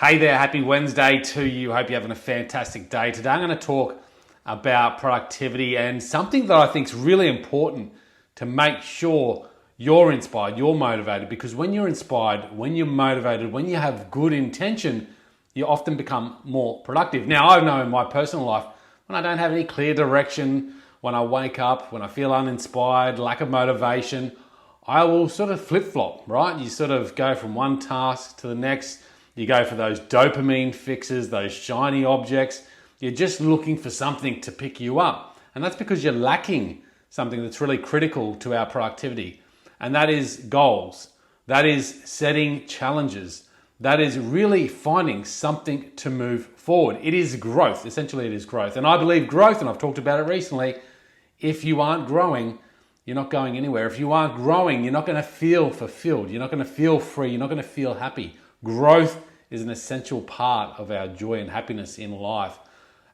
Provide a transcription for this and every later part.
Hey there, happy Wednesday to you. Hope you're having a fantastic day. Today I'm going to talk about productivity and something that I think is really important to make sure you're inspired, you're motivated, because when you're inspired, when you're motivated, when you have good intention, you often become more productive. Now, I know in my personal life, when I don't have any clear direction, when I wake up, when I feel uninspired, lack of motivation, I will sort of flip-flop, right? You sort of go from one task to the next. You go for those dopamine fixes, those shiny objects. You're just looking for something to pick you up. And that's because you're lacking something that's really critical to our productivity. And that is goals. That is setting challenges. That is really finding something to move forward. It is growth. Essentially, it is growth. And I believe growth, and I've talked about it recently, if you aren't growing, you're not going anywhere. If you aren't growing, you're not going to feel fulfilled. You're not going to feel free. You're not going to feel happy. Growth is an essential part of our joy and happiness in life.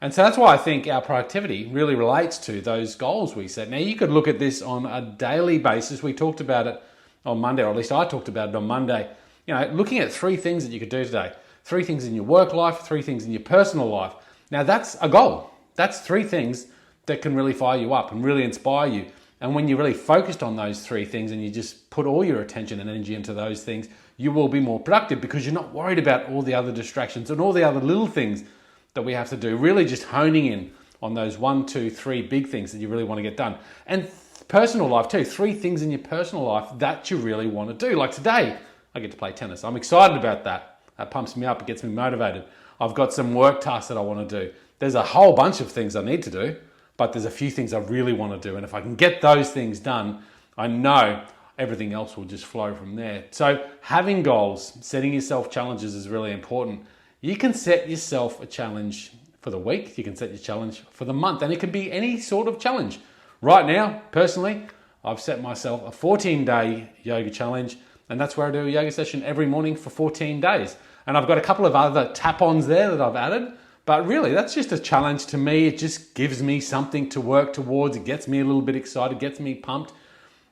And so that's why I think our productivity really relates to those goals we set. Now, you could look at this on a daily basis. We talked about it on Monday, or at least I talked about it on Monday. You know, looking at 3 things that you could do today. 3 things in your work life, 3 things in your personal life. Now, that's a goal. That's 3 things that can really fire you up and really inspire you. And when you're really focused on those 3 things and you just put all your attention and energy into those things, you will be more productive because you're not worried about all the other distractions and all the other little things that we have to do. Really just honing in on those 1, 2, 3 big things that you really want to get done. And personal life too, 3 things in your personal life that you really want to do. Like today, I get to play tennis. I'm excited about that. That pumps me up, it gets me motivated. I've got some work tasks that I want to do. There's a whole bunch of things I need to do, but there's a few things I really want to do. And if I can get those things done, I know everything else will just flow from there. So having goals, setting yourself challenges is really important. You can set yourself a challenge for the week. You can set your challenge for the month, and it can be any sort of challenge. Right now, personally, I've set myself a 14-day yoga challenge, and that's where I do a yoga session every morning for 14 days. And I've got a couple of other tap-ons there that I've added. But really, that's just a challenge to me. It just gives me something to work towards. It gets me a little bit excited, gets me pumped.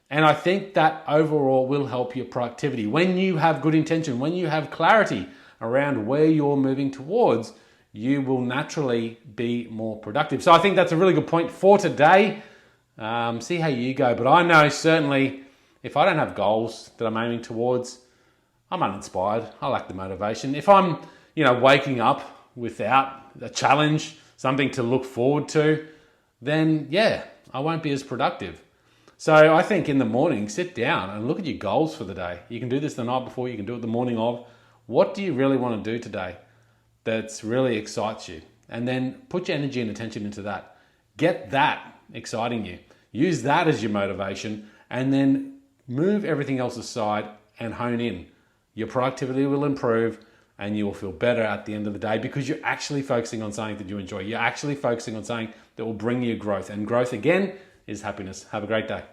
And I think that overall will help your productivity. When you have good intention, when you have clarity around where you're moving towards, you will naturally be more productive. So I think that's a really good point for today. See how you go. But I know certainly if I don't have goals that I'm aiming towards, I'm uninspired. I lack the motivation. If I'm, waking up without a challenge, something to look forward to, then I won't be as productive. So I think in the morning, sit down and look at your goals for the day. You can do this the night before, you can do it the morning of. What do you really want to do today that's really excites you? And then put your energy and attention into that. Get that exciting you. Use that as your motivation and then move everything else aside and hone in. Your productivity will improve and you will feel better at the end of the day because you're actually focusing on something that you enjoy. You're actually focusing on something that will bring you growth. And growth, again, is happiness. Have a great day.